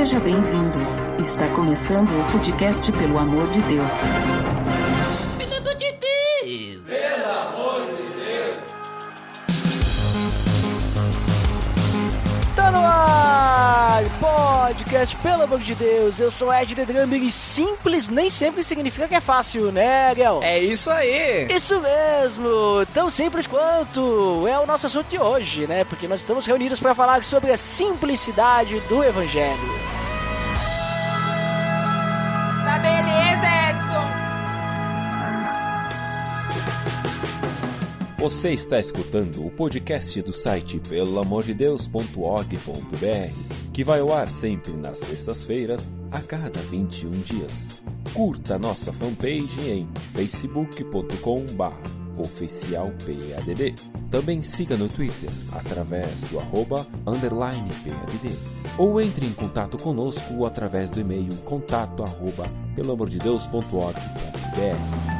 Seja bem-vindo. Está começando o podcast Pelo Amor de Deus. Pelo amor de Deus! Pelo amor de Deus! Tá no ar! Podcast Pelo Amor de Deus. Eu sou Ed The Drummer e simples nem sempre significa que é fácil, né, Ariel? É isso aí! Isso mesmo! Tão simples quanto é o nosso assunto de hoje, né? Porque nós estamos reunidos para falar sobre a simplicidade do Evangelho. Tá beleza, Edson! Você está escutando o podcast do site pelamordedeus.org.br, que vai ao ar sempre nas sextas-feiras, a cada 21 dias. Curta nossa fanpage em facebook.com/oficialpadd. Também siga no Twitter, através do @_PADD. Ou entre em contato conosco através do e-mail contato@pelamordedeus.org.br.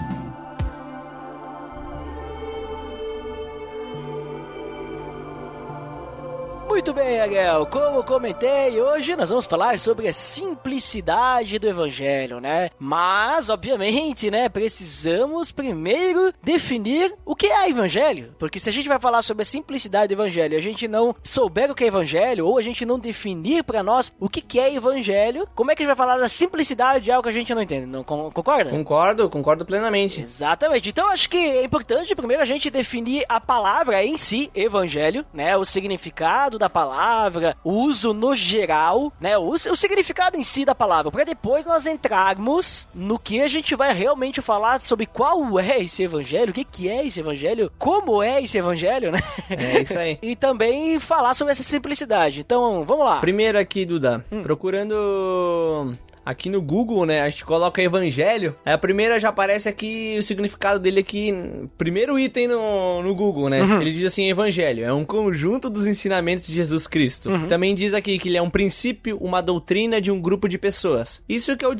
Muito bem, Ariel, como comentei, hoje nós vamos falar sobre a simplicidade do Evangelho, né? Mas, obviamente, né, precisamos primeiro definir o que é Evangelho. Porque se a gente vai falar sobre a simplicidade do Evangelho e a gente não souber o que é Evangelho, ou a gente não definir pra nós o que é Evangelho, como é que a gente vai falar da simplicidade de algo que a gente não entende? Não concorda? Concordo plenamente. Exatamente. Então, acho que é importante primeiro a gente definir a palavra em si, Evangelho, né? O significado da palavra, o uso no geral, né, o significado em si da palavra, para depois nós entrarmos no que a gente vai realmente falar sobre qual é esse evangelho, o que é esse evangelho, como é esse evangelho, né? É isso aí. E também falar sobre essa simplicidade. Então, vamos lá. Primeiro aqui, Duda, procurando... Aqui no Google, né, a gente coloca evangelho, a primeira já aparece aqui o significado dele aqui, primeiro item no Google, né, ele diz assim, evangelho, é um conjunto dos ensinamentos de Jesus Cristo. Também diz aqui que ele é um princípio, uma doutrina de um grupo de pessoas. Isso que é o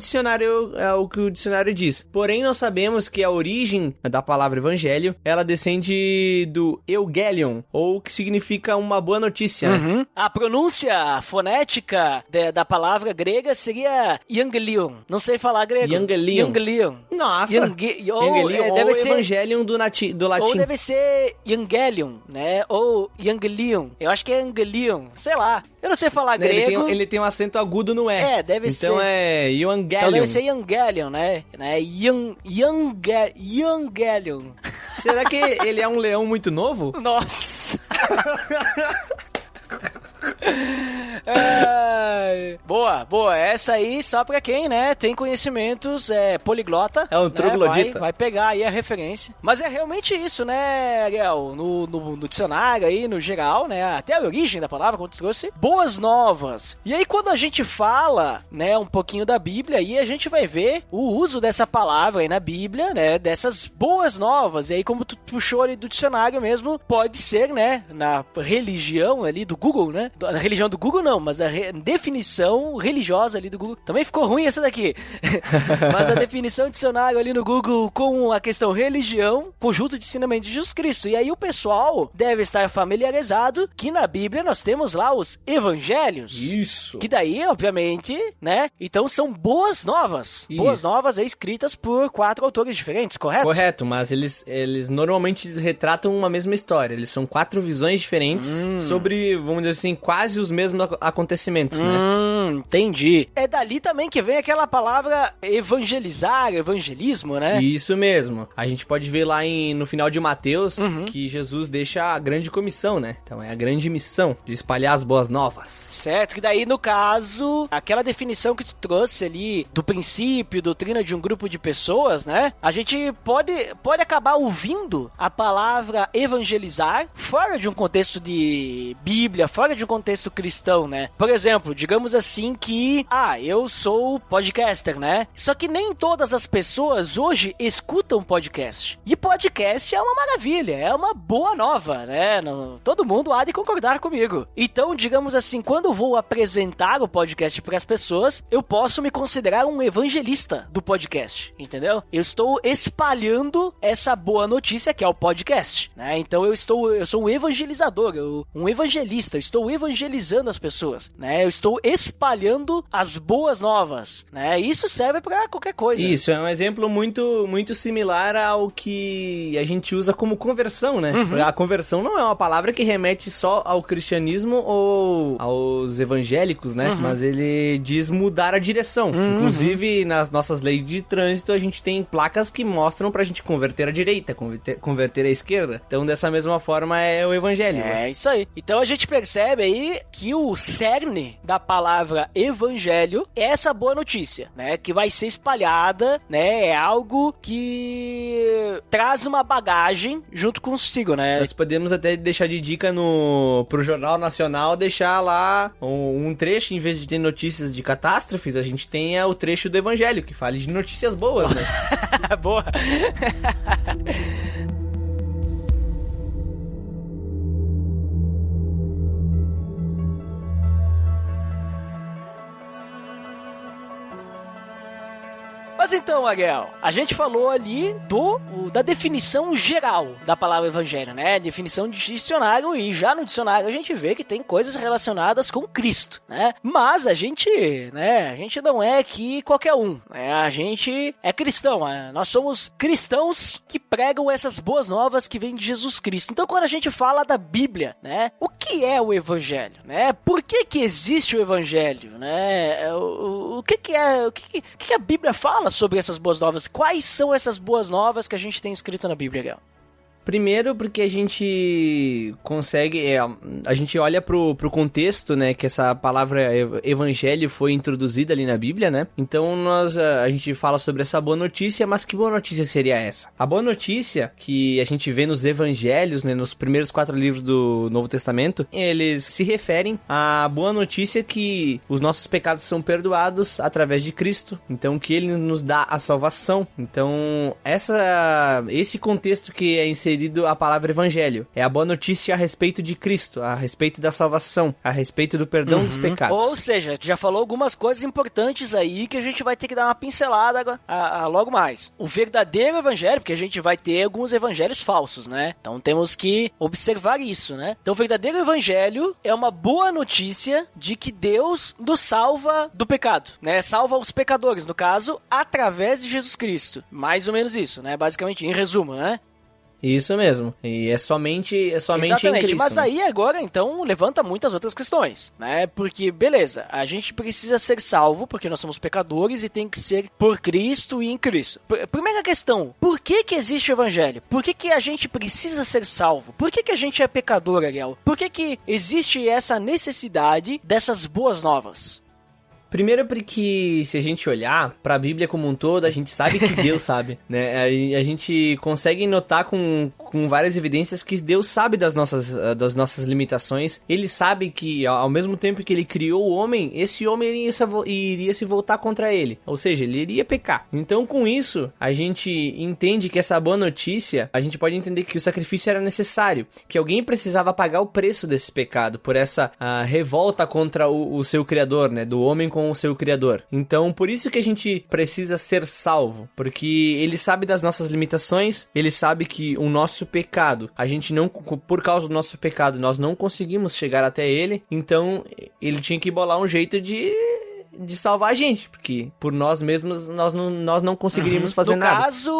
que o dicionário diz. Porém, nós sabemos que a origem da palavra evangelho, ela descende do Eugelion, ou que significa uma boa notícia, né? A pronúncia fonética da palavra grega seria Evangelion. Não sei falar grego. Evangelion. Nossa. Evangelion deve ser Evangelion do latim. Ou deve ser Evangelion, né? Ou Evangelion. Eu acho que é Evangelion. Sei lá. Eu não sei falar grego. Ele tem um acento agudo no E. É, deve ser. Então é Evangelion. Então deve ser Evangelion, né? Evangelion. Será que ele é um leão muito novo? Nossa. Boa, essa aí só pra quem, né, tem conhecimentos poliglota. É um né, troglodita. Vai pegar aí a referência. Mas é realmente isso, né, Ariel? No dicionário aí, no geral, né, até a origem da palavra, como tu trouxe, boas novas. E aí quando a gente fala, né, um pouquinho da Bíblia, aí a gente vai ver o uso dessa palavra aí na Bíblia, né, dessas boas novas. E aí como tu puxou ali do dicionário mesmo, pode ser, né, na religião ali do Google, né, na religião do Google não, mas da definição religiosa ali do Google. Também ficou ruim essa daqui. Mas a definição de dicionário ali no Google com a questão religião, conjunto de ensinamentos de Jesus Cristo. E aí o pessoal deve estar familiarizado que na Bíblia nós temos lá os evangelhos. Isso. Que daí, obviamente, né? Então são boas novas. Isso. Boas novas escritas por 4 autores diferentes, correto? Correto, mas eles normalmente retratam uma mesma história. Eles são 4 visões diferentes sobre, vamos dizer assim, quase os mesmos acontecimentos, né? Entendi. É dali também que vem aquela palavra evangelizar, evangelismo, né? Isso mesmo. A gente pode ver lá no final de Mateus que Jesus deixa a grande comissão, né? Então é a grande missão de espalhar as boas novas. Certo, que daí no caso, aquela definição que tu trouxe ali do princípio, doutrina de um grupo de pessoas, né? A gente pode acabar ouvindo a palavra evangelizar fora de um contexto de Bíblia, fora de um contexto cristão, né? Por exemplo, digamos assim que, eu sou podcaster, né? Só que nem todas as pessoas hoje escutam podcast. E podcast é uma maravilha, é uma boa nova, né? Todo mundo há de concordar comigo. Então, digamos assim, quando eu vou apresentar o podcast para as pessoas, eu posso me considerar um evangelista do podcast, entendeu? Eu estou espalhando essa boa notícia que é o podcast, né? Então eu sou um evangelizador, um evangelista, eu estou evangelizando as pessoas, né? Eu estou espalhando as boas novas, né? Isso serve pra qualquer coisa. Isso, é um exemplo muito, muito similar ao que a gente usa como conversão, né? A conversão não é uma palavra que remete só ao cristianismo ou aos evangélicos, né? Mas ele diz mudar a direção. Inclusive, nas nossas leis de trânsito, a gente tem placas que mostram pra gente converter à direita, converter à esquerda. Então, dessa mesma forma, é o evangelho. É isso aí. Então, a gente percebe aí que o cerne da palavra evangelho é essa boa notícia, né? Que vai ser espalhada, né? É algo que traz uma bagagem junto consigo, né? Nós podemos até deixar de dica pro Jornal Nacional, deixar lá um trecho, em vez de ter notícias de catástrofes, a gente tenha o trecho do evangelho, que fale de notícias boas, né? Boa. Mas então, Ariel, a gente falou ali da definição geral da palavra evangelho, né? Definição de dicionário, e já no dicionário a gente vê que tem coisas relacionadas com Cristo, né? Mas a gente não é aqui qualquer um, né? A gente é cristão, né? Nós somos cristãos que pregam essas boas novas que vêm de Jesus Cristo. Então, quando a gente fala da Bíblia, né? O que é o evangelho, né? Por que existe o evangelho, né? O que a Bíblia fala sobre essas boas novas? Quais são essas boas novas que a gente tem escrito na Bíblia, Gal? Primeiro porque a gente consegue, a gente olha pro contexto, né, que essa palavra evangelho foi introduzida ali na Bíblia, né? Então a gente fala sobre essa boa notícia, mas que boa notícia seria essa? A boa notícia que a gente vê nos evangelhos, né, nos primeiros 4 livros do Novo Testamento, eles se referem à boa notícia que os nossos pecados são perdoados através de Cristo, então que ele nos dá a salvação. Então esse contexto que é inserido a palavra evangelho é a boa notícia a respeito de Cristo, a respeito da salvação, a respeito do perdão dos pecados. Ou seja, já falou algumas coisas importantes aí que a gente vai ter que dar uma pincelada logo mais. O verdadeiro evangelho, porque a gente vai ter alguns evangelhos falsos, né? Então temos que observar isso, né? Então o verdadeiro evangelho é uma boa notícia de que Deus nos salva do pecado, né? Salva os pecadores, no caso, através de Jesus Cristo. Mais ou menos isso, né? Basicamente, em resumo, né? Isso mesmo. E é somente Exatamente. em Cristo. Mas aí agora, então, levanta muitas outras questões, né? Porque, beleza, a gente precisa ser salvo porque nós somos pecadores e tem que ser por Cristo e em Cristo. Primeira questão, por que existe o evangelho? Por que a gente precisa ser salvo? Por que a gente é pecador, Ariel? Por que existe essa necessidade dessas boas novas? Primeiro porque se a gente olhar pra Bíblia como um todo, a gente sabe que Deus sabe, né? A gente consegue notar com várias evidências que Deus sabe das nossas limitações. Ele sabe que ao mesmo tempo que ele criou o homem, esse homem iria se voltar contra ele. Ou seja, ele iria pecar. Então com isso, a gente entende que essa boa notícia, a gente pode entender que o sacrifício era necessário, que alguém precisava pagar o preço desse pecado, por essa revolta contra o seu Criador, né? Do homem com o seu Criador. Então, por isso que a gente precisa ser salvo, porque ele sabe das nossas limitações, ele sabe que o nosso pecado, a gente não, por causa do nosso pecado, nós não conseguimos chegar até ele, então ele tinha que bolar um jeito de salvar a gente, porque por nós mesmos nós não conseguiríamos fazer nada. No caso,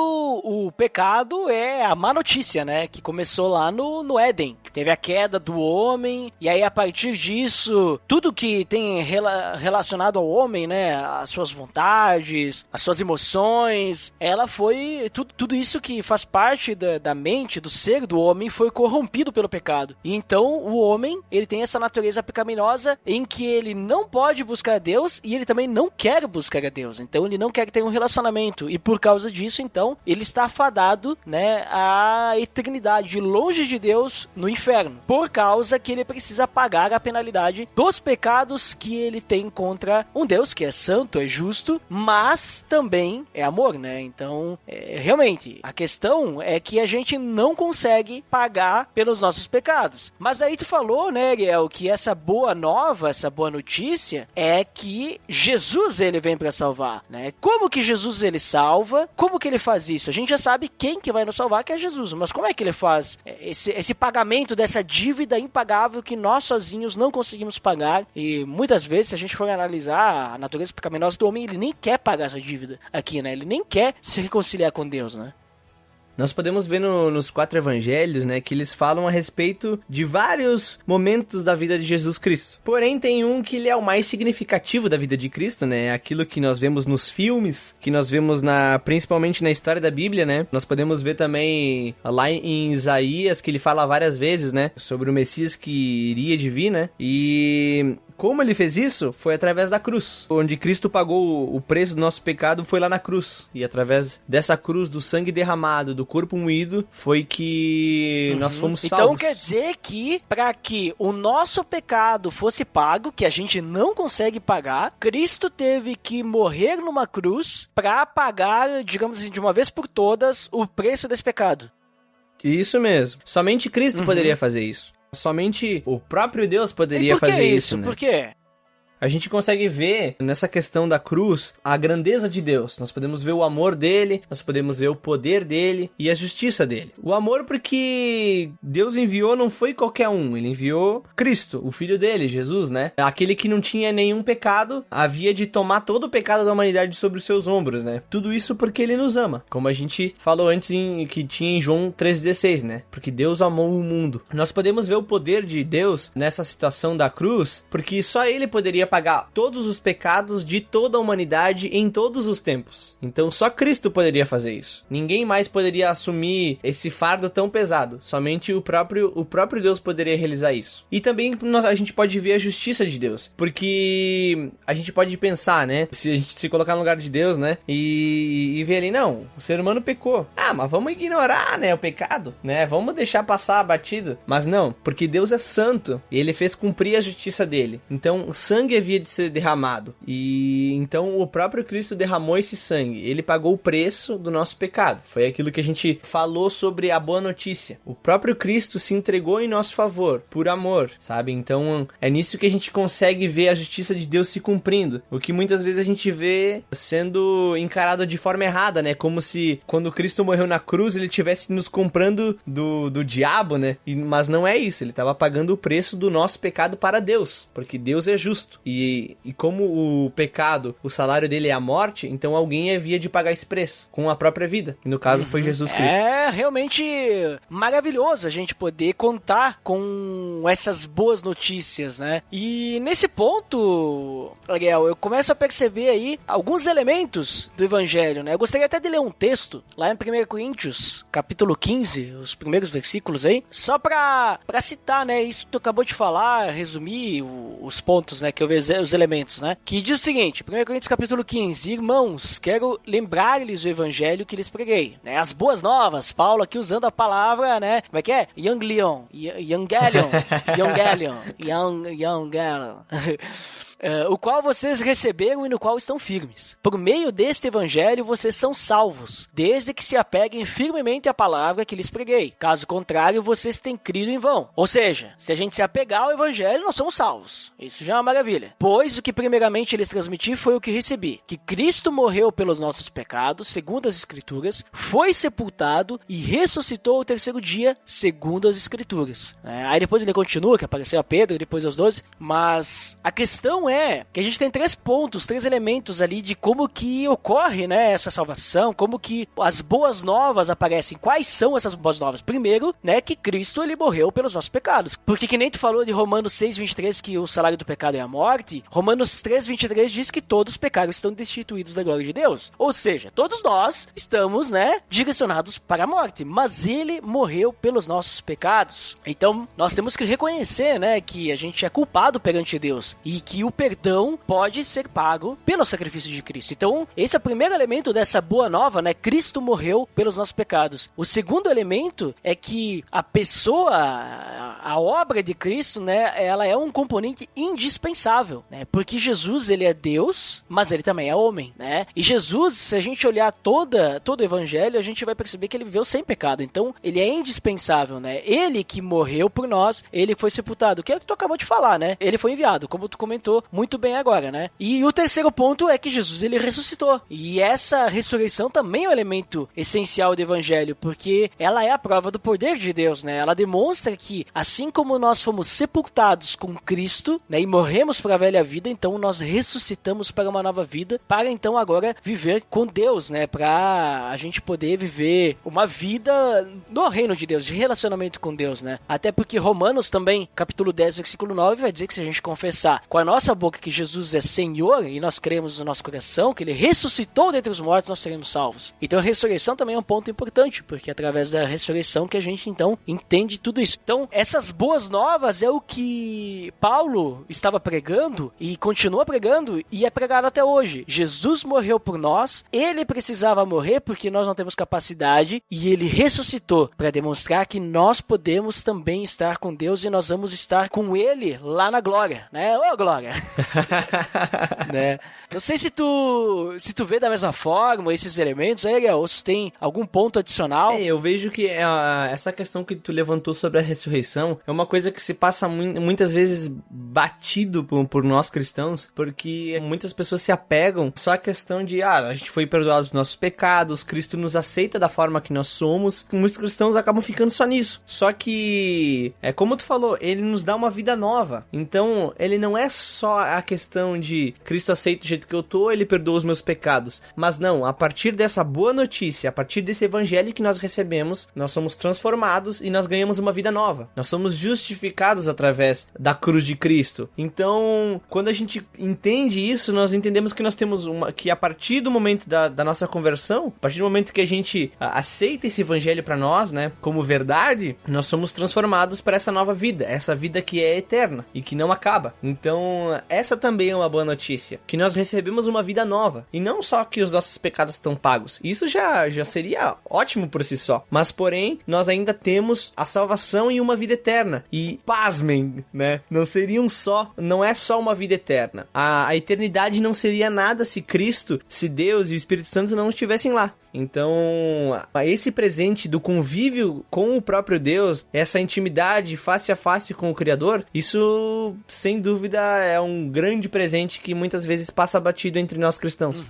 o pecado é a má notícia, né? Que começou lá no Éden, que teve a queda do homem, e aí a partir disso, tudo que tem relacionado ao homem, né? As suas vontades, as suas emoções, ela foi... Tudo isso que faz parte da mente, do ser do homem, foi corrompido pelo pecado. E então, o homem, ele tem essa natureza pecaminosa em que ele não pode buscar Deus e ele também não quer buscar a Deus. Então ele não quer ter um relacionamento. E por causa disso, então, ele está afadado, né, à eternidade, longe de Deus, no inferno. Por causa que ele precisa pagar a penalidade dos pecados que ele tem contra um Deus que é santo, é justo, mas também é amor, né? Então, realmente, a questão é que a gente não consegue pagar pelos nossos pecados. Mas aí tu falou, né, Ariel, que essa boa nova, essa boa notícia é que que Jesus ele vem para salvar, né? Como que Jesus ele salva? Como que ele faz isso? A gente já sabe quem que vai nos salvar, que é Jesus, mas como é que ele faz esse pagamento dessa dívida impagável que nós sozinhos não conseguimos pagar? E muitas vezes, se a gente for analisar a natureza pecaminosa do homem, ele nem quer pagar essa dívida aqui, né? Ele nem quer se reconciliar com Deus, né? Nós podemos ver nos 4 evangelhos, né, que eles falam a respeito de vários momentos da vida de Jesus Cristo. Porém, tem um que ele é o mais significativo da vida de Cristo, né, aquilo que nós vemos nos filmes, que nós vemos principalmente na história da Bíblia, né. Nós podemos ver também lá em Isaías, que ele fala várias vezes, né, sobre o Messias que iria de vir, né, e como ele fez isso? Foi através da cruz, onde Cristo pagou o preço do nosso pecado, foi lá na cruz, e através dessa cruz, do sangue derramado, do corpo moído, foi que nós fomos salvos. Então quer dizer que, para que o nosso pecado fosse pago, que a gente não consegue pagar, Cristo teve que morrer numa cruz para pagar, digamos assim, de uma vez por todas, o preço desse pecado. Isso mesmo. Somente Cristo poderia fazer isso. Somente o próprio Deus poderia fazer isso, né? Por quê? A gente consegue ver nessa questão da cruz a grandeza de Deus. Nós podemos ver o amor dele, nós podemos ver o poder dele e a justiça dele. O amor porque Deus enviou não foi qualquer um, ele enviou Cristo, o filho dele, Jesus, né? Aquele que não tinha nenhum pecado, havia de tomar todo o pecado da humanidade sobre os seus ombros, né? Tudo isso porque ele nos ama, como a gente falou antes que tinha em João 3,16, né? Porque Deus amou o mundo. Nós podemos ver o poder de Deus nessa situação da cruz, porque só ele poderia pagar todos os pecados de toda a humanidade em todos os tempos. Então só Cristo poderia fazer isso. Ninguém mais poderia assumir esse fardo tão pesado. Somente o próprio Deus poderia realizar isso. E também a gente pode ver a justiça de Deus. Porque a gente pode pensar, né? Se a gente se colocar no lugar de Deus, né? E ver ali, não, o ser humano pecou. Ah, mas vamos ignorar, né? O pecado, né? Vamos deixar passar a batida. Mas não, porque Deus é santo. E ele fez cumprir a justiça dele. Então o sangue havia de ser derramado, e então o próprio Cristo derramou esse sangue, ele pagou o preço do nosso pecado. Foi aquilo que a gente falou sobre a boa notícia. O próprio Cristo se entregou em nosso favor, por amor, sabe? Então é nisso que a gente consegue ver a justiça de Deus se cumprindo, o que muitas vezes a gente vê sendo encarado de forma errada, né? Como se quando Cristo morreu na cruz ele estivesse nos comprando do diabo, né? Mas não é isso, ele estava pagando o preço do nosso pecado para Deus, porque Deus é justo. E como o pecado, o salário dele é a morte, então alguém havia de pagar esse preço com a própria vida. E no caso foi Jesus Cristo. É realmente maravilhoso a gente poder contar com essas boas notícias, né? E nesse ponto, Ariel, eu começo a perceber aí alguns elementos do Evangelho, né? Eu gostaria até de ler um texto lá em 1 Coríntios, capítulo 15, os primeiros versículos aí, só pra citar, né? Isso que tu acabou de falar, resumir os pontos, né? Que eu vejo os elementos, né? Que diz o seguinte, 1 Coríntios capítulo 15, irmãos, quero lembrar-lhes o evangelho que lhes preguei, né? As boas novas, Paulo aqui usando a palavra, né? Como é que é? Evangelion. O qual vocês receberam e no qual estão firmes. Por meio deste evangelho vocês são salvos, desde que se apeguem firmemente à palavra que lhes preguei. Caso contrário, vocês têm crido em vão. Ou seja, se a gente se apegar ao evangelho, nós somos salvos. Isso já é uma maravilha. Pois o que primeiramente lhes transmiti foi o que recebi, que Cristo morreu pelos nossos pecados, segundo as Escrituras, foi sepultado e ressuscitou ao terceiro dia, segundo as Escrituras. Aí depois ele continua, que apareceu a Pedro, depois aos 12, mas a questão é que a gente tem 3 pontos, 3 elementos ali de como que ocorre, né, essa salvação, como que as boas novas aparecem. Quais são essas boas novas? Primeiro, né, que Cristo, ele morreu pelos nossos pecados. Porque que nem tu falou de Romanos 6:23, que o salário do pecado é a morte, Romanos 3:23 diz que todos os pecados estão destituídos da glória de Deus. Ou seja, todos nós estamos, né, direcionados para a morte, mas ele morreu pelos nossos pecados. Então, nós temos que reconhecer, né, que a gente é culpado perante Deus e que o perdão pode ser pago pelo sacrifício de Cristo. Então, esse é o primeiro elemento dessa boa nova, né? Cristo morreu pelos nossos pecados. O segundo elemento é que a pessoa, a obra de Cristo, né, ela é um componente indispensável, né? Porque Jesus, ele é Deus, mas ele também é homem, né? E Jesus, se a gente olhar todo o evangelho, a gente vai perceber que ele viveu sem pecado. Então, ele é indispensável, né? Ele que morreu por nós, ele foi sepultado, que é o que tu acabou de falar, né? Ele foi enviado, como tu comentou explicou muito bem agora, né? E o terceiro ponto é que Jesus, ele ressuscitou. E essa ressurreição também é um elemento essencial do evangelho, porque ela é a prova do poder de Deus, né? Ela demonstra que, assim como nós fomos sepultados com Cristo, né, e morremos para a velha vida, então nós ressuscitamos para uma nova vida, para então agora viver com Deus, né? Para a gente poder viver uma vida no reino de Deus, de relacionamento com Deus, né? Até porque Romanos também, capítulo 10, versículo 9, vai dizer que se a gente confessar com a nossa boca que Jesus é Senhor, e nós cremos no nosso coração que ele ressuscitou dentre os mortos, nós seremos salvos. Então a ressurreição também é um ponto importante, porque é através da ressurreição que a gente então entende tudo isso. Então essas boas novas é o que Paulo estava pregando e continua pregando e é pregado até hoje. Jesus morreu por nós, ele precisava morrer porque nós não temos capacidade e ele ressuscitou para demonstrar que nós podemos também estar com Deus e nós vamos estar com ele lá na glória, né? Ô, glória! Né? Não sei se tu vê da mesma forma esses elementos aí, Ariel, ou se tem algum ponto adicional. Eu vejo que essa questão que tu levantou sobre a ressurreição é uma coisa que se passa muitas vezes batido por nós cristãos, porque muitas pessoas se apegam só à questão de, a gente foi perdoado dos nossos pecados, Cristo nos aceita da forma que nós somos. Muitos cristãos acabam ficando só nisso. Só que, como tu falou, ele nos dá uma vida nova. Então, ele não é só a questão de Cristo aceita o jeito que eu tô, ele perdoa os meus pecados. Mas não, a partir dessa boa notícia, a partir desse evangelho que nós recebemos, nós somos transformados e nós ganhamos uma vida nova. Nós somos justificados através da cruz de Cristo. Então, quando a gente entende isso, nós entendemos que nós temos que a partir do momento da nossa conversão, a partir do momento que a gente aceita esse evangelho para nós, né, como verdade, nós somos transformados para essa nova vida, essa vida que é eterna e que não acaba. Então, essa também é uma boa notícia, que nós recebemos uma vida nova, e não só que os nossos pecados estão pagos, isso já seria ótimo por si só, mas porém, nós ainda temos a salvação e uma vida eterna, e pasmem, né, não é só uma vida eterna, a eternidade não seria nada se Cristo, se Deus e o Espírito Santo não estivessem lá. Então, esse presente do convívio com o próprio Deus, essa intimidade face a face com o Criador, isso, sem dúvida, é um grande presente que muitas vezes passa batido entre nós cristãos.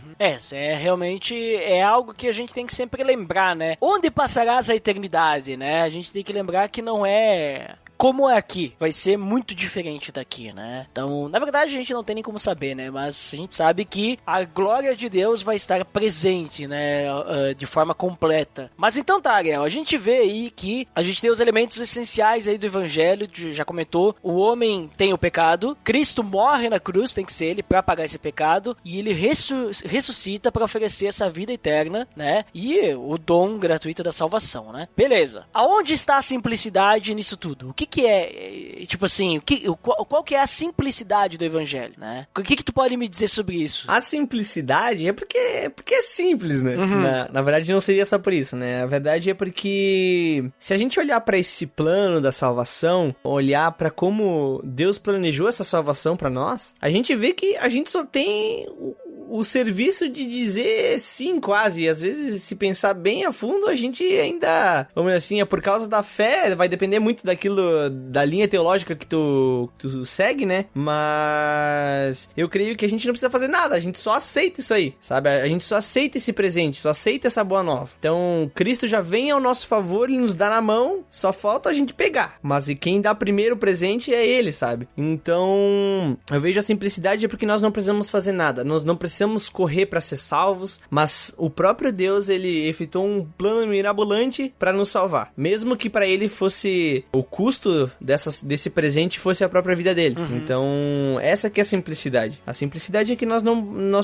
Realmente é algo que a gente tem que sempre lembrar, né? Onde passarás a eternidade, né? A gente tem que lembrar que não é como é aqui, vai ser muito diferente daqui, né? Então, na verdade, a gente não tem nem como saber, né? Mas a gente sabe que a glória de Deus vai estar presente, né? De forma completa. Mas então tá, Ariel, a gente vê aí que a gente tem os elementos essenciais aí do evangelho, já comentou, o homem tem o pecado, Cristo morre na cruz, tem que ser ele pra pagar esse pecado, e ele ressuscita pra oferecer essa vida eterna, né? E o dom gratuito da salvação, né? Beleza. Aonde está a simplicidade nisso tudo? O que é, tipo assim, qual que é a simplicidade do evangelho, né? O que tu pode me dizer sobre isso? A simplicidade é porque é simples, né? Uhum. Na verdade não seria só por isso, né? A verdade é porque se a gente olhar pra esse plano da salvação, olhar pra como Deus planejou essa salvação pra nós, a gente vê que a gente só tem o serviço de dizer sim, quase. E às vezes, se pensar bem a fundo, a gente ainda, vamos dizer assim, é por causa da fé, vai depender muito daquilo, da linha teológica que tu segue, né? Mas eu creio que a gente não precisa fazer nada, a gente só aceita isso aí, sabe? A gente só aceita esse presente, só aceita essa boa nova. Então, Cristo já vem ao nosso favor, ele nos dá na mão, só falta a gente pegar. Mas e quem dá primeiro o presente é ele, sabe? Então, eu vejo a simplicidade é porque nós não precisamos fazer nada, nós não precisamos correr para ser salvos, mas o próprio Deus, ele efetuou um plano mirabolante para nos salvar, mesmo que para ele fosse o custo desse presente fosse a própria vida dele. Uhum. Então, essa que é a simplicidade. A simplicidade é que nós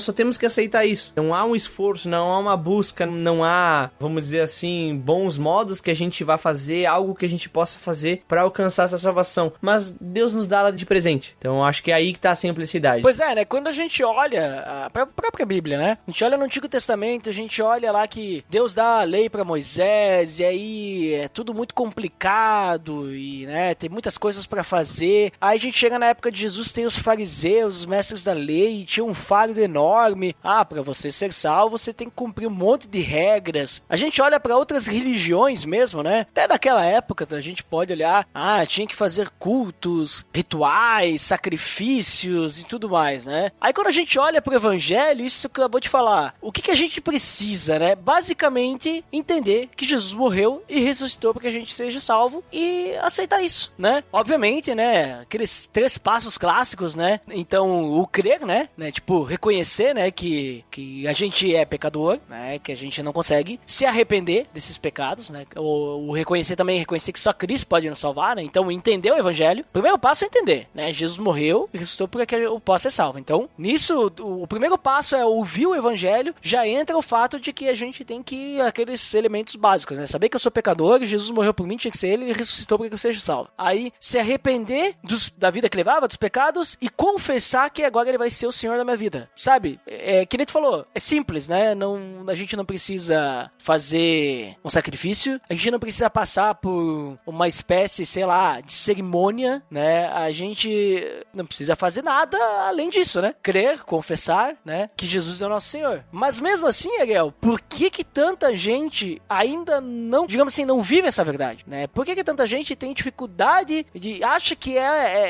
só temos que aceitar isso. Não há um esforço, não há uma busca, não há, vamos dizer assim, bons modos que a gente vá fazer, algo que a gente possa fazer para alcançar essa salvação, mas Deus nos dá ela de presente. Então, acho que é aí que tá a simplicidade. Pois é, né? Quando a gente olha própria Bíblia, né? A gente olha no Antigo Testamento, a gente olha lá que Deus dá a lei pra Moisés, e aí é tudo muito complicado, e, né, tem muitas coisas pra fazer. Aí a gente chega na época de Jesus, tem os fariseus, os mestres da lei, tinha um fardo enorme. Pra você ser salvo, você tem que cumprir um monte de regras. A gente olha pra outras religiões mesmo, né? Até naquela época, a gente pode olhar, tinha que fazer cultos, rituais, sacrifícios e tudo mais, né? Aí quando a gente olha pro evangelho, isso que eu acabou de falar, o que a gente precisa, né? Basicamente, entender que Jesus morreu e ressuscitou para que a gente seja salvo e aceitar isso, né? Obviamente, né? Aqueles 3 passos clássicos, né? Então, o crer, né? Tipo, reconhecer, né? Que a gente é pecador, né? Que a gente não consegue se arrepender desses pecados, né? O reconhecer também, reconhecer que só Cristo pode nos salvar, né? Então, entender o evangelho. O primeiro passo é entender, né? Jesus morreu e ressuscitou para que eu possa ser salvo. Então, nisso, o primeiro passo é ouvir o evangelho, já entra o fato de que a gente tem que aqueles elementos básicos, né? Saber que eu sou pecador, Jesus morreu por mim, tinha que ser ele, e ressuscitou para que eu seja salvo. Aí, se arrepender da vida que levava, dos pecados, e confessar que agora ele vai ser o Senhor da minha vida. Sabe? Que nem tu falou, é simples, né? A gente não precisa fazer um sacrifício, a gente não precisa passar por uma espécie, sei lá, de cerimônia, né? A gente não precisa fazer nada além disso, né? Crer, confessar, né? Que Jesus é o nosso Senhor. Mas mesmo assim, Ariel, por que tanta gente ainda não, digamos assim, não vive essa verdade, né? Por que tanta gente tem dificuldade acha que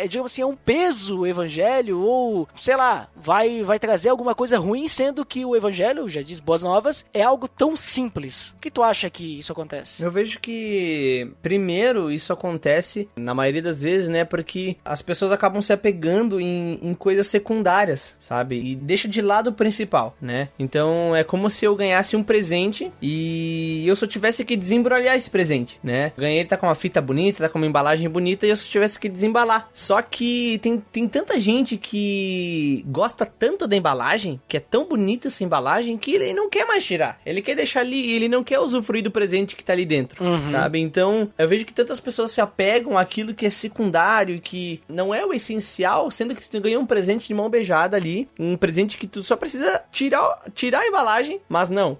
digamos assim, é um peso o evangelho, ou, sei lá, vai trazer alguma coisa ruim, sendo que o evangelho, já diz boas novas, é algo tão simples. O que tu acha que isso acontece? Eu vejo que, primeiro, isso acontece, na maioria das vezes, né, porque as pessoas acabam se apegando em coisas secundárias, sabe? E deixa de lado o principal, né? Então, é como se eu ganhasse um presente e eu só tivesse que desembrulhar esse presente, né? Ganhei, ele tá com uma fita bonita, tá com uma embalagem bonita e eu só tivesse que desembalar. Só que tem tanta gente que gosta tanto da embalagem, que é tão bonita essa embalagem, que ele não quer mais tirar. Ele quer deixar ali, ele não quer usufruir do presente que tá ali dentro, sabe? Então, eu vejo que tantas pessoas se apegam àquilo que é secundário e que não é o essencial, sendo que tu ganhou um presente de mão beijada ali, um presente que tu só precisa tirar a embalagem, mas não.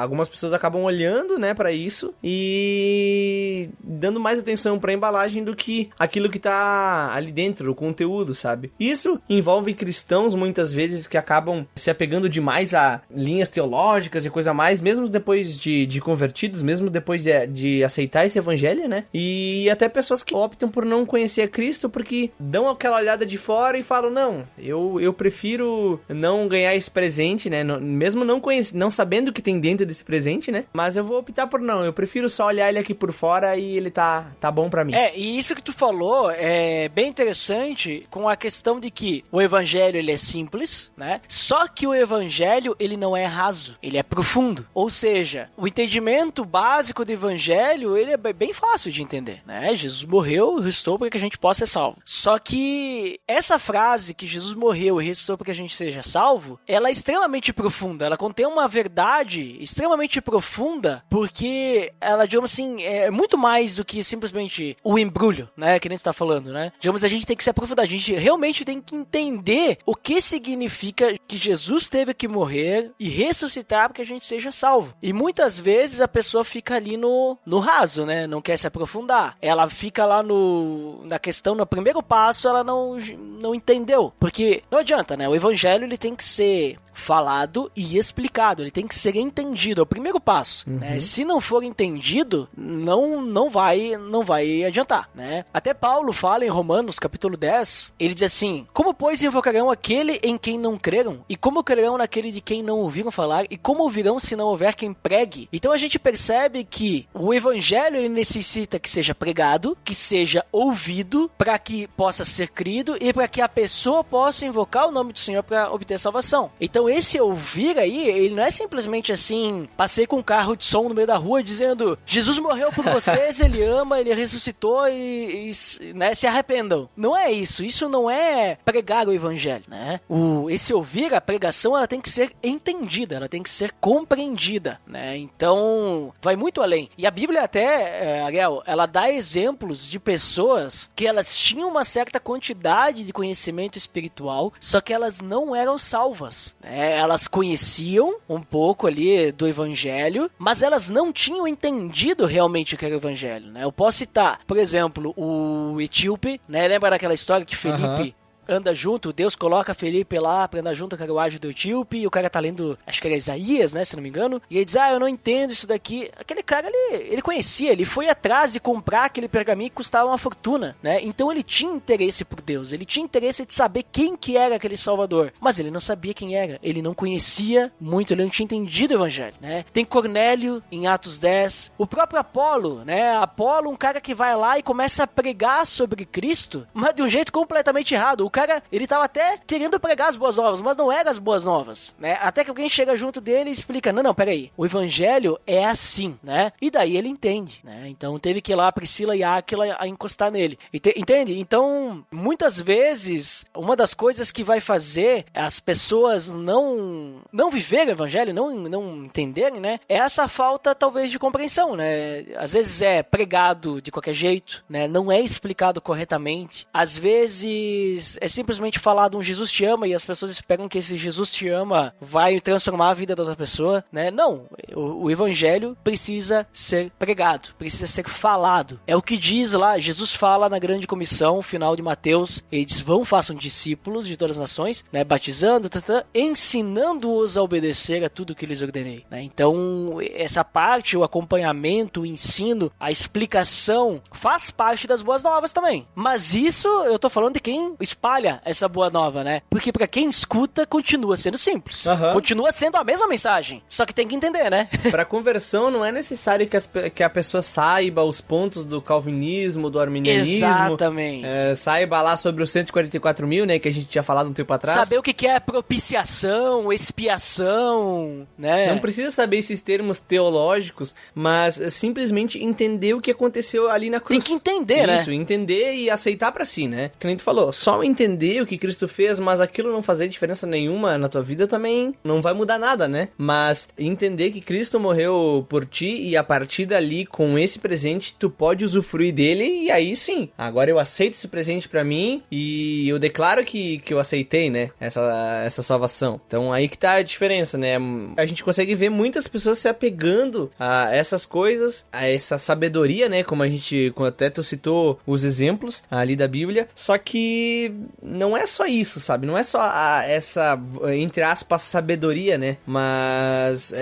Algumas pessoas acabam olhando, né, pra isso e dando mais atenção pra embalagem do que aquilo que tá ali dentro, o conteúdo, sabe? Isso envolve cristãos, muitas vezes, que acabam se apegando demais a linhas teológicas e coisa mais, mesmo depois de convertidos, mesmo depois de aceitar esse evangelho, né? E até pessoas que optam por não conhecer a Cristo porque dão aquela olhada de fora e falam, não, eu prefiro não ganhar esse presente, né? Mesmo não sabendo o que tem dentro desse presente, né? Mas eu vou optar por não, eu prefiro só olhar ele aqui por fora e ele tá bom pra mim. E isso que tu falou é bem interessante com a questão de que o evangelho, ele é simples, né? Só que o evangelho, ele não é raso, ele é profundo. Ou seja, o entendimento básico do evangelho, ele é bem fácil de entender, né? Jesus morreu e ressuscitou para que a gente possa ser salvo. Só que essa frase, que Jesus morreu e ressuscitou para que a gente seja salvo, ela é extremamente profunda, ela contém uma verdade extremamente profunda, porque ela, digamos assim, é muito mais do que simplesmente o embrulho, né? Que nem você tá falando, né? Digamos, a gente tem que se aprofundar, a gente realmente tem que entender o que significa que Jesus teve que morrer e ressuscitar para que a gente seja salvo. E muitas vezes a pessoa fica ali no raso, né? Não quer se aprofundar. Ela fica lá na questão, no primeiro passo, ela não entendeu. Porque não adianta, né? O evangelho, ele tem que ser falado e explicado, ele tem que ser entendido, é o primeiro passo, né? Se não for entendido, não vai adiantar, né? Até Paulo fala em Romanos, capítulo 10, ele diz assim, como pois invocarão aquele em quem não creram? E como crerão naquele de quem não ouviram falar? E como ouvirão se não houver quem pregue? Então a gente percebe que o evangelho, ele necessita que seja pregado, que seja ouvido, para que possa ser crido e para que a pessoa possa invocar o nome do Senhor para obter salvação. Então esse ouvir aí, ele não é simplesmente assim, passei com um carro de som no meio da rua dizendo, Jesus morreu por vocês, ele ama, ele ressuscitou e né, se arrependam. Não é isso, isso não é pregar o evangelho, né? Esse ouvir, a pregação, ela tem que ser entendida, ela tem que ser compreendida, né? Então, vai muito além. E a Bíblia até, Ariel, ela dá exemplos de pessoas que elas tinham uma certa quantidade de conhecimento espiritual, só que elas não não eram salvas, né? Elas conheciam um pouco ali do evangelho, mas elas não tinham entendido realmente o que era o evangelho, né? Eu posso citar, por exemplo, o etíope, né? Lembra daquela história que Felipe anda junto, Deus coloca Felipe lá pra andar junto com a carruagem do etíope, e o cara tá lendo, acho que era Isaías, né, se não me engano, e ele diz, eu não entendo isso daqui. Aquele cara, ele conhecia, ele foi atrás de comprar aquele pergaminho que custava uma fortuna, né, então ele tinha interesse por Deus, ele tinha interesse de saber quem que era aquele Salvador, mas ele não sabia quem era, ele não conhecia muito, ele não tinha entendido o evangelho, né. Tem Cornélio, em Atos 10, o próprio Apolo, né, Apolo, um cara que vai lá e começa a pregar sobre Cristo, mas de um jeito completamente errado. O cara, ele tava até querendo pregar as boas novas, mas não eram as boas novas, né? Até que alguém chega junto dele e explica, não, peraí, o evangelho é assim, né? E daí ele entende, né? Então teve que ir lá Priscila e Áquila a encostar nele. Entende? Então, muitas vezes, uma das coisas que vai fazer as pessoas não viverem o evangelho, não entenderem, né? É essa falta, talvez, de compreensão, né? Às vezes é pregado de qualquer jeito, né? Não é explicado corretamente. Às vezes é simplesmente falado um Jesus te ama e as pessoas esperam que esse Jesus te ama vai transformar a vida da outra pessoa, né? Não, o evangelho precisa ser pregado, precisa ser falado. É o que diz lá, Jesus fala na grande comissão, final de Mateus, ele diz, façam discípulos de todas as nações, né? Batizando, ensinando-os a obedecer a tudo que lhes ordenei, né? Então, essa parte, o acompanhamento, o ensino, a explicação, faz parte das boas novas também. Mas isso, eu tô falando de quem espalha essa boa nova, né? Porque pra quem escuta, continua sendo simples. Continua sendo a mesma mensagem. Só que tem que entender, né? Pra conversão, não é necessário que a pessoa saiba os pontos do calvinismo, do arminianismo. Exatamente. Saiba lá sobre os 144 mil, né? Que a gente tinha falado um tempo atrás. Saber o que é propiciação, expiação, né? Não precisa saber esses termos teológicos, mas simplesmente entender o que aconteceu ali na cruz. Tem que entender, né? Isso, entender e aceitar pra si, né? Que nem tu falou, só entender o que Cristo fez, mas aquilo não fazer diferença nenhuma na tua vida também não vai mudar nada, né? Mas entender que Cristo morreu por ti e a partir dali, com esse presente, tu pode usufruir dele e aí sim, agora eu aceito esse presente pra mim e eu declaro que eu aceitei, né? Essa salvação. Então aí que tá a diferença, né? A gente consegue ver muitas pessoas se apegando a essas coisas, a essa sabedoria, né? Como até tu citou os exemplos ali da Bíblia, só que não é só isso, sabe? Não é só essa, entre aspas, sabedoria, né? Mas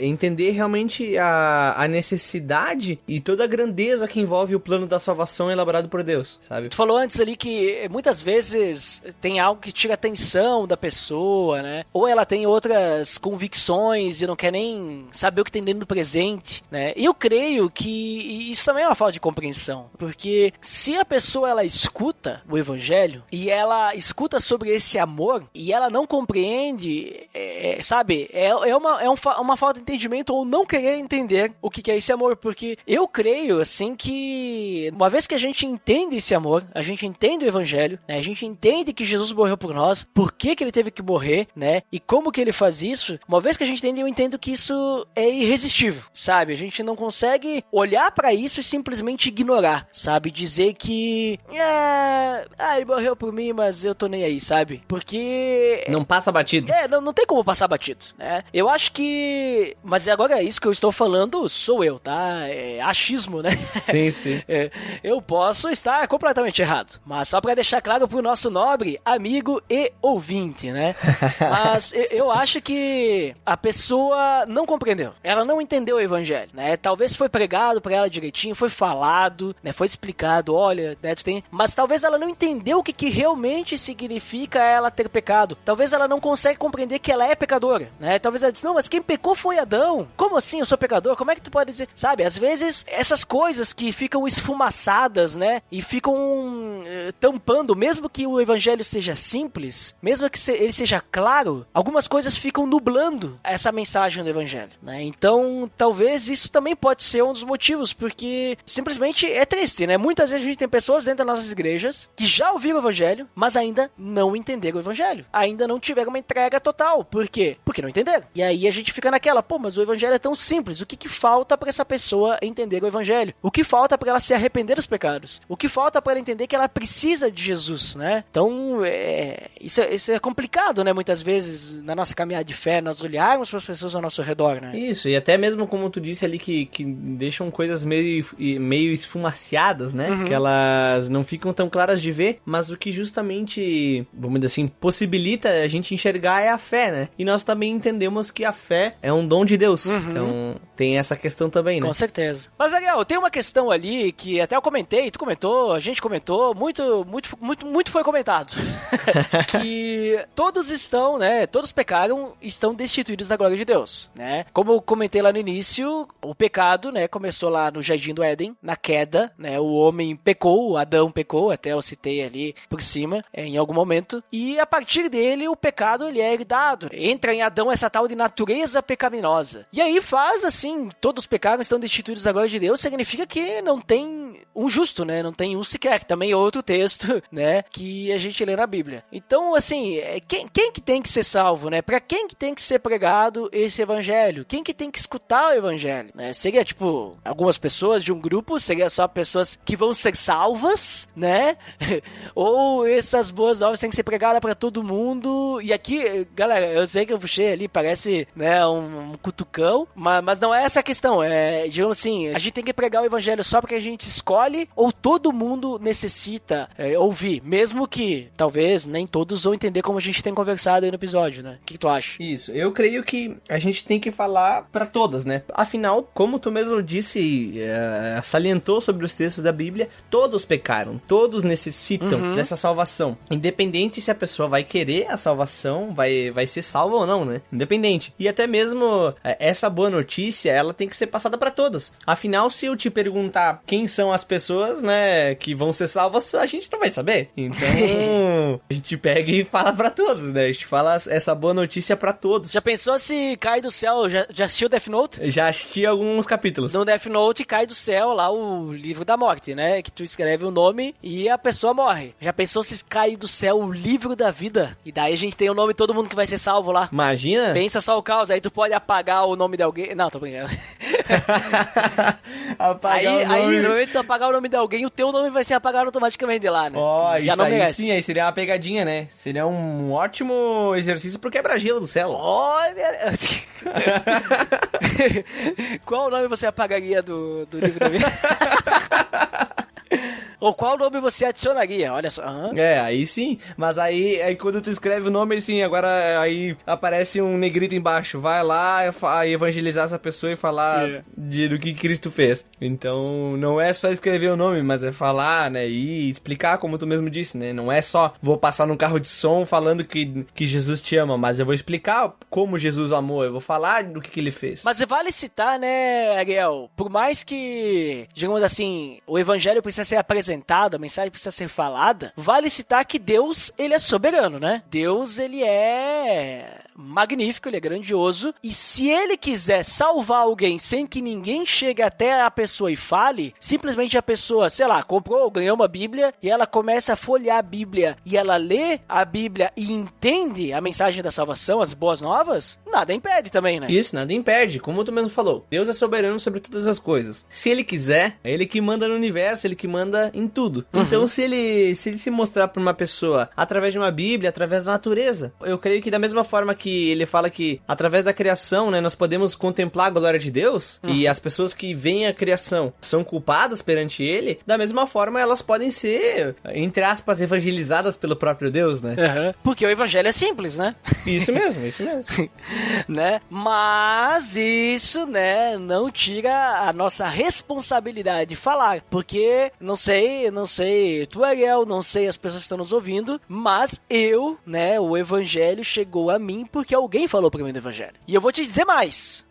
entender realmente a necessidade e toda a grandeza que envolve o plano da salvação elaborado por Deus, sabe? Tu falou antes ali que muitas vezes tem algo que tira a atenção da pessoa, né? Ou ela tem outras convicções e não quer nem saber o que tem dentro do presente, né? E eu creio que isso também é uma falta de compreensão, porque se a pessoa, ela escuta o evangelho e ela escuta sobre esse amor e ela não compreende, sabe, é uma falta de entendimento ou não querer entender o que é esse amor, porque eu creio, assim, que uma vez que a gente entende esse amor, a gente entende o evangelho, né, a gente entende que Jesus morreu por nós, por que ele teve que morrer, né, e como que ele faz isso, uma vez que a gente entende, eu entendo que isso é irresistível, sabe, a gente não consegue olhar pra isso e simplesmente ignorar, sabe, dizer que ele morreu por mim, mas eu tô nem aí, sabe? Porque... não passa batido. Não tem como passar batido, né? Eu acho que... mas agora é isso que eu estou falando, sou eu, tá? É achismo, né? Sim, sim. Eu posso estar completamente errado, mas só pra deixar claro pro nosso nobre amigo e ouvinte, né? Mas eu acho que a pessoa não compreendeu. Ela não entendeu o evangelho, né? Talvez foi pregado pra ela direitinho, foi falado, né? Foi explicado, olha, né? Tu tem... mas talvez ela não entendeu o que realmente significa ela ter pecado. Talvez ela não consegue compreender que ela é pecadora, né? Talvez ela diz, não, mas quem pecou foi Adão. Como assim eu sou pecador? Como é que tu pode dizer? Sabe, às vezes essas coisas que ficam esfumaçadas, né? E ficam tampando, mesmo que o evangelho seja simples, mesmo que ele seja claro, algumas coisas ficam nublando essa mensagem do evangelho, né? Então, talvez isso também pode ser um dos motivos, porque simplesmente é triste, né? Muitas vezes a gente tem pessoas dentro das nossas igrejas que já ouviram o evangelho, evangelho, mas ainda não entenderam o evangelho. Ainda não tiveram uma entrega total. Por quê? Porque não entenderam. E aí a gente fica naquela, mas o evangelho é tão simples. O que falta para essa pessoa entender o evangelho? O que falta para ela se arrepender dos pecados? O que falta para ela entender que ela precisa de Jesus, né? Então, isso é complicado, né? Muitas vezes, na nossa caminhada de fé, nós olharmos para as pessoas ao nosso redor, né? Isso, e até mesmo como tu disse ali, que deixam coisas meio esfumaciadas, né? Que elas não ficam tão claras de ver, mas o que justamente, vamos dizer assim, possibilita a gente enxergar é a fé, né? E nós também entendemos que a fé é um dom de Deus. Então, tem essa questão também, né? Com certeza. Mas, Ariel, tem uma questão ali que até eu comentei, tu comentou, a gente comentou, muito foi comentado. Que todos estão, né? Todos pecaram, estão destituídos da glória de Deus, né? Como eu comentei lá no início, o pecado, né? Começou lá no Jardim do Éden, na queda, né? O homem pecou, o Adão pecou, até eu citei ali por cima, em algum momento. E a partir dele, o pecado, ele é herdado. Entra em Adão essa tal de natureza pecaminosa. E aí faz assim, todos pecaram, estão destituídos da glória de Deus, significa que não tem um justo, né? Não tem um sequer, que também é outro texto, né? Que a gente lê na Bíblia. Então, assim, quem que tem que ser salvo, né? Pra quem que tem que ser pregado esse evangelho? Quem que tem que escutar o evangelho, né? Seria, tipo, algumas pessoas de um grupo, seria só pessoas que vão ser salvas, né? Ou essas boas novas têm que ser pregadas pra todo mundo. E aqui, galera, eu sei que eu puxei ali, parece, né, um cutucão, mas não é essa a questão. Digamos assim, a gente tem que pregar o evangelho só porque a gente escolhe, ou todo mundo necessita ouvir, mesmo que talvez nem todos vão entender, como a gente tem conversado aí no episódio, né? O que tu acha? Isso, eu creio que a gente tem que falar pra todas, né? Afinal, como tu mesmo disse, salientou sobre os textos da Bíblia, todos pecaram, todos necessitam dessa salvação. Independente se a pessoa vai querer a salvação, vai ser salva ou não, né? Independente. E até mesmo essa boa notícia, ela tem que ser passada pra todos. Afinal, se eu te perguntar quem são as pessoas, né, que vão ser salvas, a gente não vai saber. Então, a gente pega e fala pra todos, né? A gente fala essa boa notícia pra todos. Já pensou se cai do céu? Já assistiu Death Note? Já assisti alguns capítulos. No Death Note cai do céu lá o livro da morte, né? Que tu escreve o nome e a pessoa morre. Já pensou se cai do céu o livro da vida? E daí a gente tem o nome de todo mundo que vai ser salvo lá. Imagina? Pensa só o caos, aí tu pode apagar o nome de alguém. Não, tô brincando. Aí, no momento de tu apagar o nome de alguém, o teu nome vai ser apagado automaticamente de lá, né? Já não merece. Sim, aí seria uma pegadinha, né? Seria um ótimo exercício pro quebra-gelo do céu. Olha! Qual nome você apagaria do livro da vida? Ou qual nome você adicionaria? Olha só. Aí sim. Mas aí quando tu escreve o nome, assim, agora aí aparece um negrito embaixo. Vai lá evangelizar essa pessoa e falar do que Cristo fez. Então, não é só escrever o nome, mas é falar, né? E explicar, como tu mesmo disse, né? Não é só vou passar num carro de som falando que Jesus te ama, mas eu vou explicar como Jesus amou. Eu vou falar do que ele fez. Mas vale citar, né, Ariel? Por mais que, digamos assim, o evangelho precisa ser apresentado, a mensagem precisa ser falada, vale citar que Deus, ele é soberano, né? Deus, ele é magnífico, ele é grandioso, e se ele quiser salvar alguém sem que ninguém chegue até a pessoa e fale, simplesmente a pessoa, sei lá, comprou, ganhou uma Bíblia, e ela começa a folhear a Bíblia, e ela lê a Bíblia e entende a mensagem da salvação, as boas novas, nada impede também, né? Isso, nada impede, como tu mesmo falou, Deus é soberano sobre todas as coisas. Se ele quiser, é ele que manda no universo, ele que manda em tudo. Então, se ele se mostrar pra uma pessoa através de uma Bíblia, através da natureza, eu creio que da mesma forma que ele fala que através da criação, né, nós podemos contemplar a glória de Deus, e as pessoas que veem a criação são culpadas perante ele, da mesma forma elas podem ser, entre aspas, evangelizadas pelo próprio Deus, né? Porque o evangelho é simples, né? Isso mesmo, isso mesmo. Né? Mas isso, né, não tira a nossa responsabilidade de falar, porque, não sei, tu, Ariel, não sei as pessoas que estão nos ouvindo, mas eu, né, o evangelho chegou a mim porque alguém falou pra mim do evangelho. E eu vou te dizer mais.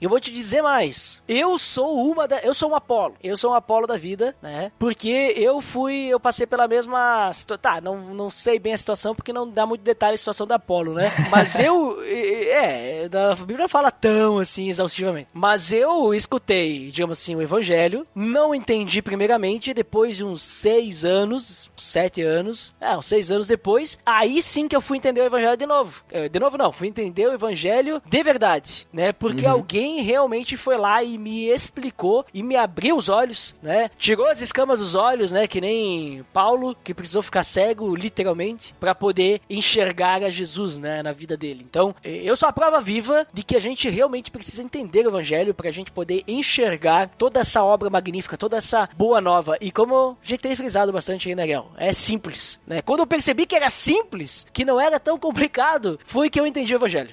Eu sou um Apolo. Eu sou um Apolo da vida, né? Porque eu passei pela mesma situação. Tá, não sei bem a situação, porque não dá muito detalhe a situação da Apolo, né? Mas a Bíblia fala tão assim, exaustivamente. Mas eu escutei, digamos assim, o evangelho, não entendi primeiramente, depois de uns 6 anos, 7 anos, uns 6 anos depois, aí sim que eu fui entender o evangelho de novo. De novo não, fui entender o evangelho de verdade, né? Porque alguém realmente foi lá e me explicou e me abriu os olhos, né? Tirou as escamas dos olhos, né? Que nem Paulo, que precisou ficar cego, literalmente, para poder enxergar a Jesus, né? Na vida dele. Então, eu sou a prova viva de que a gente realmente precisa entender o evangelho pra gente poder enxergar toda essa obra magnífica, toda essa boa nova. E como a gente tem frisado bastante aí, né, Gael? É simples, né? Quando eu percebi que era simples, que não era tão complicado, foi que eu entendi o evangelho.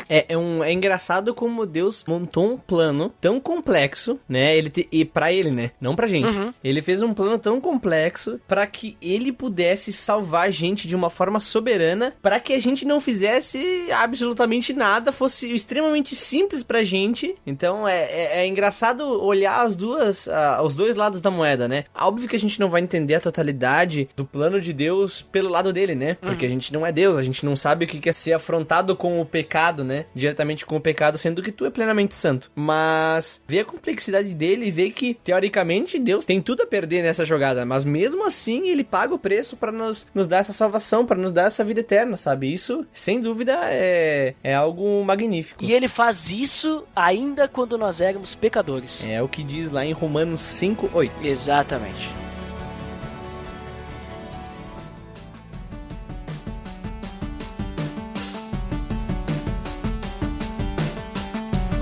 É engraçado como Deus montou um plano tão complexo, né? E pra ele, né? Não pra gente. Ele fez um plano tão complexo pra que ele pudesse salvar a gente de uma forma soberana, pra que a gente não fizesse absolutamente nada, fosse extremamente simples pra gente. Então é engraçado olhar os dois lados da moeda, né? Óbvio que a gente não vai entender a totalidade do plano de Deus pelo lado dele, né? Porque a gente não é Deus, a gente não sabe o que é ser afrontado com o pecado, né? Diretamente com o pecado, sendo que tu é plenamente santo. Mas ver a complexidade dele e ver que, teoricamente, Deus tem tudo a perder nessa jogada, mas mesmo assim ele paga o preço pra nos dar essa salvação, pra nos dar essa vida eterna, sabe? Isso, sem dúvida, é algo magnífico. E ele faz isso ainda quando nós éramos pecadores. É o que diz lá em Romanos 5:8. Exatamente.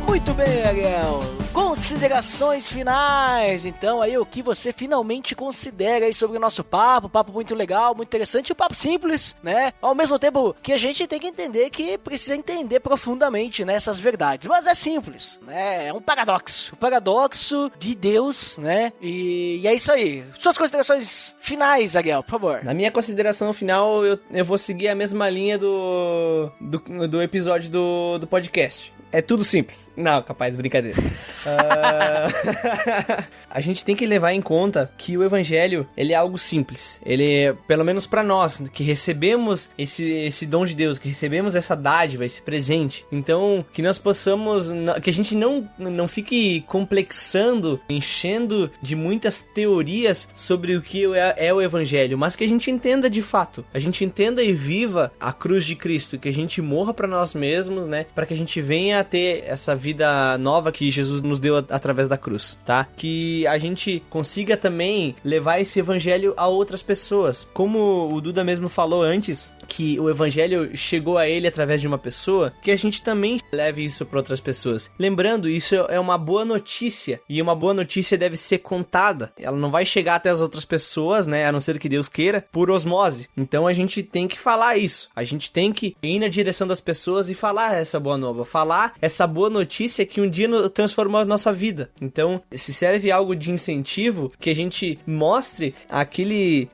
Muito bem, Ariel. Considerações finais. Então, aí, o que você finalmente considera aí sobre o nosso papo? Papo muito legal, muito interessante. E um papo simples, né? Ao mesmo tempo que a gente tem que entender que precisa entender profundamente, né, essas verdades. Mas é simples, né? É um paradoxo. O paradoxo de Deus, né? E é isso aí. Suas considerações finais, Ariel, por favor. Na minha consideração final, eu vou seguir a mesma linha do episódio do podcast. É tudo simples. Não, capaz, brincadeira. A gente tem que levar em conta que o evangelho, ele é algo simples. Ele, pelo menos pra nós, que recebemos esse dom de Deus, que recebemos essa dádiva, esse presente. Então, que nós possamos, que a gente não fique complexando, enchendo de muitas teorias sobre o que é o evangelho, mas que a gente entenda de fato. A gente entenda e viva a cruz de Cristo, que a gente morra pra nós mesmos, né? Pra que a gente venha a ter essa vida nova que Jesus nos deu através da cruz, tá? Que a gente consiga também levar esse evangelho a outras pessoas. Como o Duda mesmo falou antes, que o evangelho chegou a ele através de uma pessoa, que a gente também leve isso para outras pessoas. Lembrando, isso é uma boa notícia, e uma boa notícia deve ser contada. Ela não vai chegar até as outras pessoas, né? A não ser que Deus queira, por osmose. Então a gente tem que falar isso. A gente tem que ir na direção das pessoas e falar essa boa nova, falar essa boa notícia que um dia transformou a nossa vida. Então, se serve algo de incentivo, que a gente mostre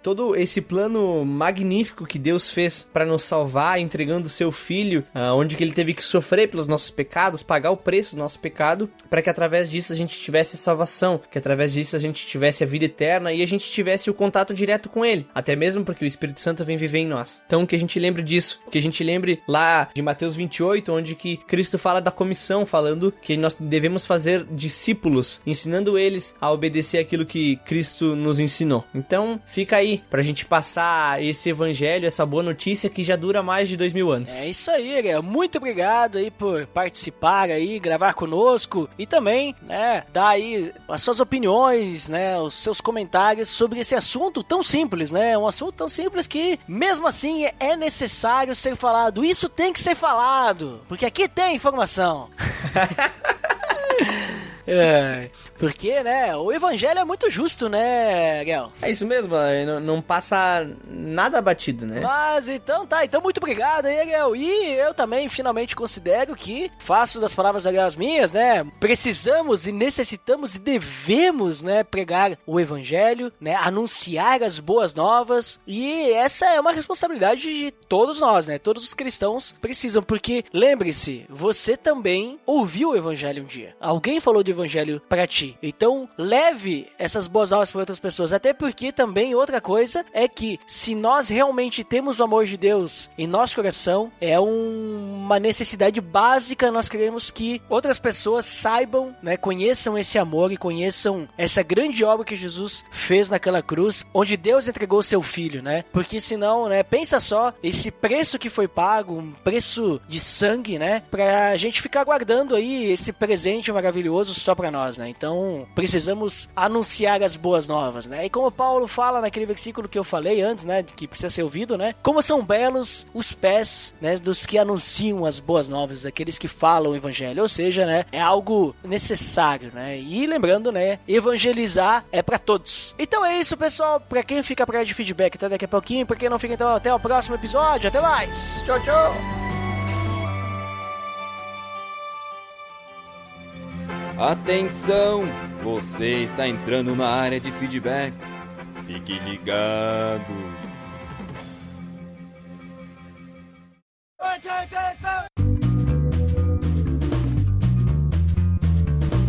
todo esse plano magnífico que Deus fez para nos salvar, entregando o seu filho, onde que ele teve que sofrer pelos nossos pecados, pagar o preço do nosso pecado, para que através disso a gente tivesse salvação, que através disso a gente tivesse a vida eterna e a gente tivesse o contato direto com ele, até mesmo porque o Espírito Santo vem viver em nós. Então, que a gente lembre disso, que a gente lembre lá de Mateus 28, onde que Cristo fala da comissão, falando que nós devemos fazer discípulos, ensinando eles a obedecer aquilo que Cristo nos ensinou. Então, fica aí pra gente passar esse evangelho, essa boa notícia que já dura mais de 2000 anos. É isso aí, Ariel. Muito obrigado aí por participar aí, gravar conosco e também, né, dar aí as suas opiniões, né, os seus comentários sobre esse assunto tão simples, né? Um assunto tão simples que, mesmo assim, é necessário ser falado. Isso tem que ser falado, porque aqui tem informação. Porque, né, o evangelho é muito justo, né, Gel? É isso mesmo, não passa nada batido, né? Mas então tá, então muito obrigado aí, Gel. E eu também finalmente considero que faço das palavras da Gel as minhas, né? Precisamos e necessitamos e devemos, né, pregar o evangelho, né, anunciar as boas novas. E essa é uma responsabilidade de todos nós, né? Todos os cristãos precisam, porque lembre-se, você também ouviu o evangelho um dia. Alguém falou do evangelho pra ti. Então, leve essas boas novas para outras pessoas. Até porque também outra coisa é que se nós realmente temos o amor de Deus em nosso coração, é uma necessidade básica. Nós queremos que outras pessoas saibam, né, conheçam esse amor e conheçam essa grande obra que Jesus fez naquela cruz, onde Deus entregou o seu filho, né? Porque senão, né, pensa só, esse preço que foi pago, um preço de sangue, né, pra gente ficar guardando aí esse presente maravilhoso só pra nós, né? Então, precisamos anunciar as boas novas, né? E como Paulo fala naquele versículo que eu falei antes, né, que precisa ser ouvido, né? Como são belos os pés, né, dos que anunciam as boas novas, daqueles que falam o evangelho. Ou seja, né, é algo necessário, né? E lembrando, né, evangelizar é pra todos. Então é isso, pessoal. Pra quem fica pra de feedback até daqui a pouquinho, pra quem não fica, então até o próximo episódio. Até mais! Tchau, tchau! Atenção! Você está entrando na área de feedbacks. Fique ligado.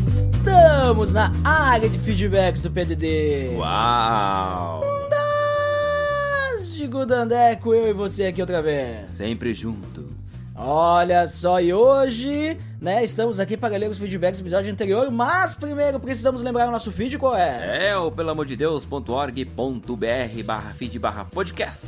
Estamos na área de feedbacks do PDD. Uau! Fantástico, Dandeco, eu e você aqui outra vez. Sempre juntos. Olha só, e hoje, né, estamos aqui para ler os feedbacks do episódio anterior, mas primeiro precisamos lembrar o nosso feed, qual é? É o pelamordedeus.org.br/feed/podcast.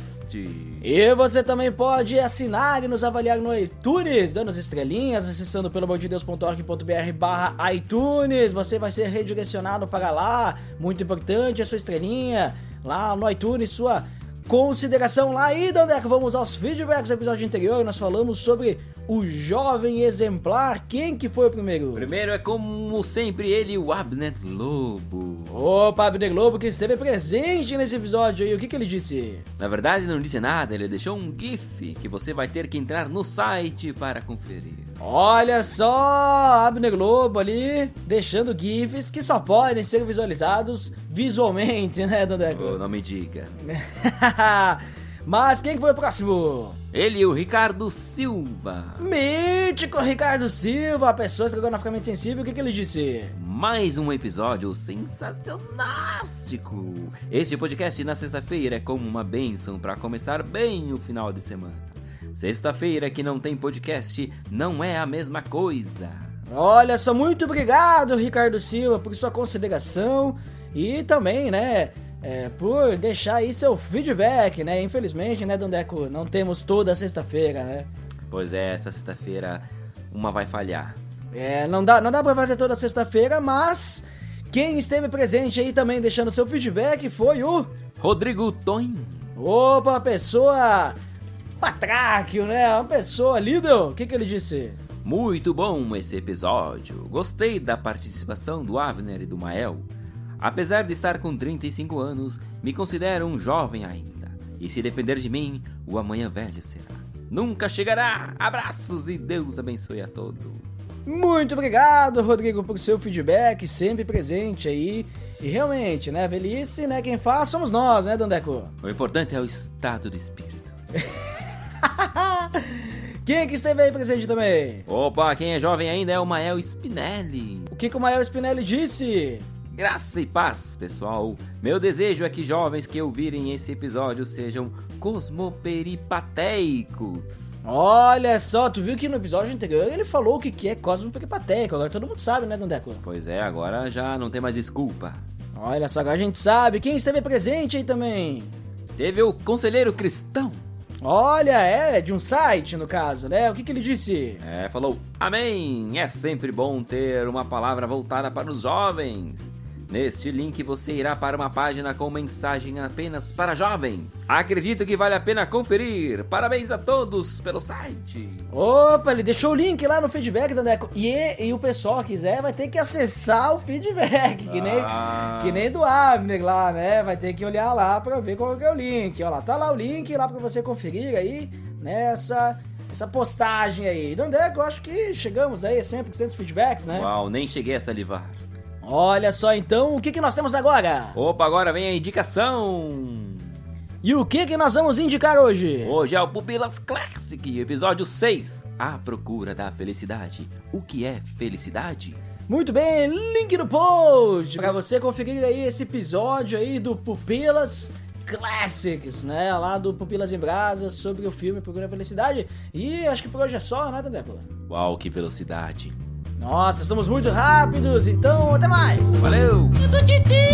E você também pode assinar e nos avaliar no iTunes, dando as estrelinhas, acessando pelamordedeus.org.br/iTunes. Você vai ser redirecionado para lá, muito importante a sua estrelinha, lá no iTunes, sua consideração lá. E Dandeco, vamos aos feedbacks do episódio anterior. Nós falamos sobre o jovem exemplar. Quem que foi o primeiro? Primeiro é, como sempre, ele, o Abner Lobo. Opa, Abner Lobo, que esteve presente nesse episódio aí. O que ele disse? Na verdade, não disse nada. Ele deixou um GIF que você vai ter que entrar no site para conferir. Olha só, Abner Lobo ali deixando GIFs que só podem ser visualizados visualmente, né, Dandeco? Oh, não me diga. Mas quem que foi o próximo? Ele, o Ricardo Silva. Mítico Ricardo Silva, a pessoa estrogonoficamente sensível. O que ele disse? Mais um episódio sensacionástico. Este podcast na sexta-feira é como uma bênção para começar bem o final de semana. Sexta-feira que não tem podcast não é a mesma coisa. Olha só, muito obrigado, Ricardo Silva, por sua consideração e também, né, por deixar aí seu feedback, né? Infelizmente, né, Dandeco, não temos toda sexta-feira, né? Pois é, essa sexta-feira uma vai falhar. Não dá pra fazer toda sexta-feira, mas quem esteve presente aí também deixando seu feedback foi o Rodrigo Toin. Opa, pessoa patráquio, né? Uma pessoa líder. O que ele disse? Muito bom esse episódio. Gostei da participação do Abner e do Mael. Apesar de estar com 35 anos, me considero um jovem ainda. E se depender de mim, o amanhã velho será. Nunca chegará! Abraços e Deus abençoe a todos. Muito obrigado, Rodrigo, por seu feedback, sempre presente aí. E realmente, né, velhice, né, quem faz somos nós, né, Dandeco? O importante é o estado do espírito. Quem que esteve aí presente também? Opa, quem é jovem ainda é o Mael Spinelli. O que o Mael Spinelli disse? Graça e paz, pessoal. Meu desejo é que jovens que ouvirem esse episódio sejam cosmoperipateicos. Olha só, tu viu que no episódio anterior ele falou o que é cosmoperipatéico. Agora todo mundo sabe, né, Dandeco? Pois é, agora já não tem mais desculpa. Olha só, agora a gente sabe. Quem esteve presente aí também? Teve o conselheiro cristão. Olha, é de um site, no caso, né? O que ele disse? Falou, amém, é sempre bom ter uma palavra voltada para os jovens. Neste link você irá para uma página com mensagem apenas para jovens. Acredito que vale a pena conferir. Parabéns a todos pelo site. Opa, ele deixou o link lá no feedback, Dandeco. E o pessoal quiser vai ter que acessar o feedback, que nem do Abner lá, né? Vai ter que olhar lá pra ver qual que é o link. Olha lá, tá lá o link lá pra você conferir aí, nessa postagem aí. Dandeco, eu acho que chegamos aí a 100% dos feedbacks, né? Uau, nem cheguei a salivar. Olha só então, o que nós temos agora? Opa, agora vem a indicação. E o que nós vamos indicar hoje? Hoje é o Pupilas Classic, episódio 6. A procura da felicidade. O que é felicidade? Muito bem, link no post pra você conferir aí esse episódio aí do Pupilas Classics, né? Lá do Pupilas em Brasa, sobre o filme Procura da Felicidade. E acho que por hoje é só, né, Tadeco? Uau, que velocidade. Nossa, somos muito rápidos, então até mais! Valeu! Medo de Deus!